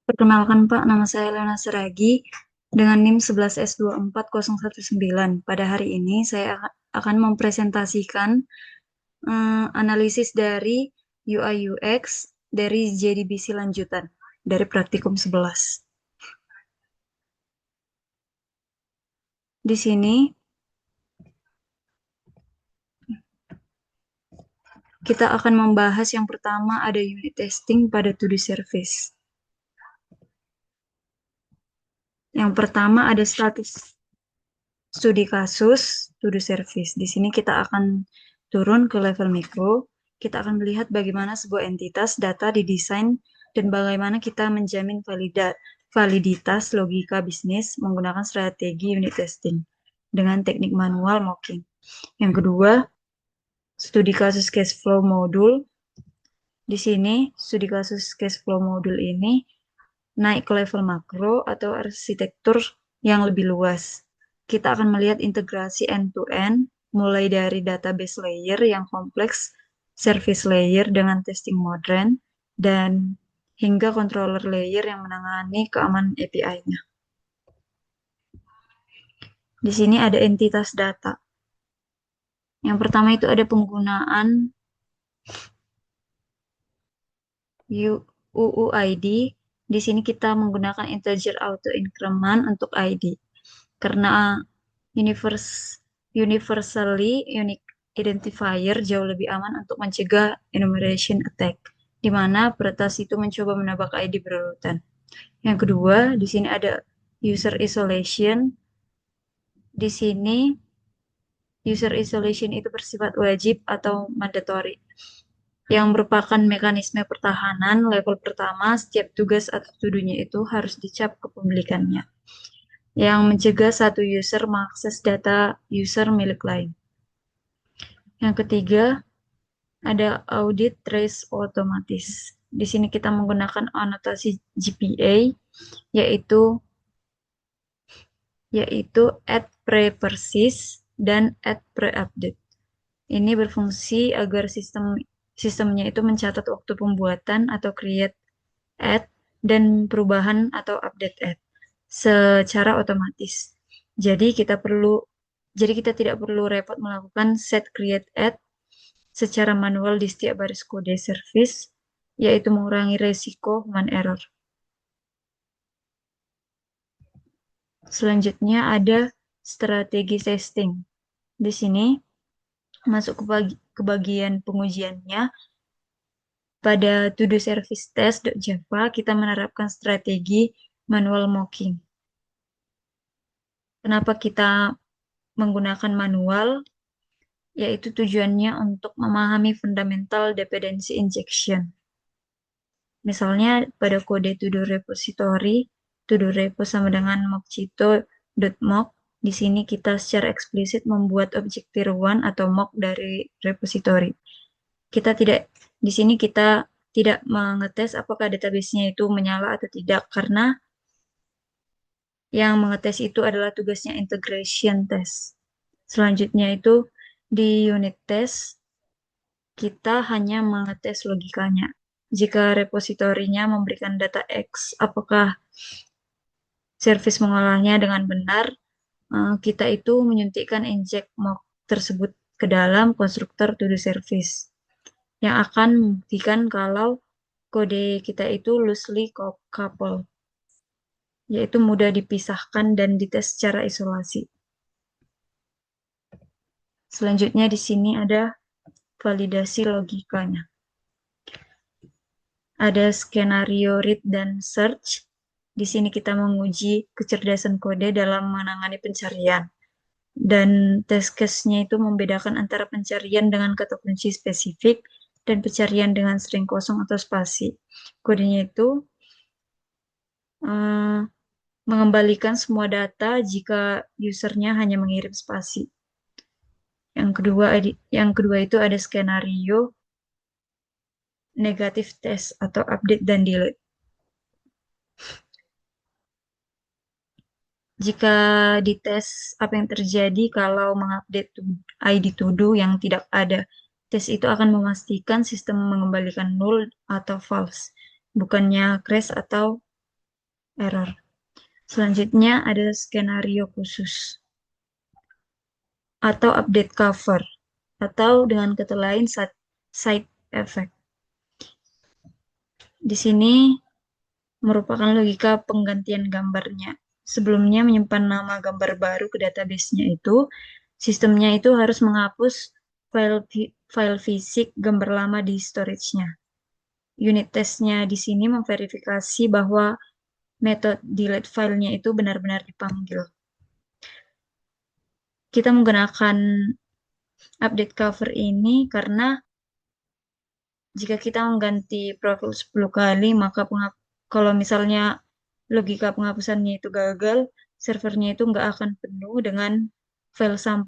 Perkenalkan Pak, nama saya Lena Seragi dengan NIM 11S24019. Pada hari ini saya akan mempresentasikan analisis dari UI UX dari JDBC lanjutan dari praktikum 11. Di sini kita akan membahas yang pertama ada unit testing pada to-do service. Yang pertama ada status studi kasus to-do service. Di sini kita akan turun ke level mikro. Kita akan melihat bagaimana sebuah entitas data didesain dan bagaimana kita menjamin validitas logika bisnis menggunakan strategi unit testing dengan teknik manual mocking. Yang kedua, studi kasus cash flow module. Di sini, studi kasus cash flow module ini naik ke level makro atau arsitektur yang lebih luas. Kita akan melihat integrasi end-to-end, mulai dari database layer yang kompleks, service layer dengan testing modern, dan hingga controller layer yang menangani keamanan API-nya. Di sini ada entitas data. Yang pertama itu ada penggunaan UUID. Di sini kita menggunakan integer auto increment untuk ID. Karena universally unique identifier jauh lebih aman untuk mencegah enumeration attack, di mana peretas itu mencoba menebak ID berurutan. Yang kedua, di sini ada user isolation. Di sini user isolation itu bersifat wajib atau mandatory, yang merupakan mekanisme pertahanan level pertama. Setiap tugas atau tuduhnya itu harus dicap kepemilikannya, yang mencegah satu user mengakses data user milik lain. Yang ketiga, ada audit trace otomatis. Di sini kita menggunakan anotasi GPA, yaitu add pre-persist dan add pre-update. Ini berfungsi agar sistemnya itu mencatat waktu pembuatan atau create add dan perubahan atau update add secara otomatis. Jadi kita tidak perlu repot melakukan set create add secara manual di setiap baris kode service, yaitu mengurangi resiko human error. Selanjutnya ada strategi testing. Di sini masuk ke bagian pengujiannya. Pada to-do service test.java kita menerapkan strategi manual mocking. Kenapa kita menggunakan manual? Yaitu tujuannya untuk memahami fundamental dependency injection. Misalnya pada kode to-do repository, to-do repo sama dengan mockcito.mock. Di sini kita secara eksplisit membuat objek tier 1 atau mock dari repository. Di sini kita tidak mengetes apakah database-nya itu menyala atau tidak, karena yang mengetes itu adalah tugasnya integration test. Selanjutnya itu di unit test, kita hanya mengetes logikanya. Jika repositorinya memberikan data X, apakah service mengolahnya dengan benar? Kita itu menyuntikkan inject mock tersebut ke dalam konstruktor to-do service yang akan membuktikan kalau kode kita itu loosely coupled, yaitu mudah dipisahkan dan dites secara isolasi. Selanjutnya di sini ada validasi logikanya. Ada skenario read dan search. Di sini kita menguji kecerdasan kode dalam menangani pencarian. Dan test case-nya itu membedakan antara pencarian dengan kata kunci spesifik dan pencarian dengan string kosong atau spasi. Kodenya itu mengembalikan semua data jika usernya hanya mengirim spasi. Yang kedua itu ada skenario negatif test atau update dan delete. Jika dites apa yang terjadi kalau mengupdate ID to do yang tidak ada, tes itu akan memastikan sistem mengembalikan null atau false, bukannya crash atau error. Selanjutnya ada skenario khusus atau update cover atau dengan kata lain side effect. Di sini merupakan logika penggantian gambarnya. Sebelumnya menyimpan nama gambar baru ke database-nya itu, sistemnya itu harus menghapus file fisik gambar lama di storage-nya. Unit testnya di sini memverifikasi bahwa metode delete file-nya itu benar-benar dipanggil. Kita menggunakan update cover ini karena jika kita mengganti profil 10 kali, maka kalau misalnya logika penghapusannya itu gagal, servernya itu nggak akan penuh dengan file sampah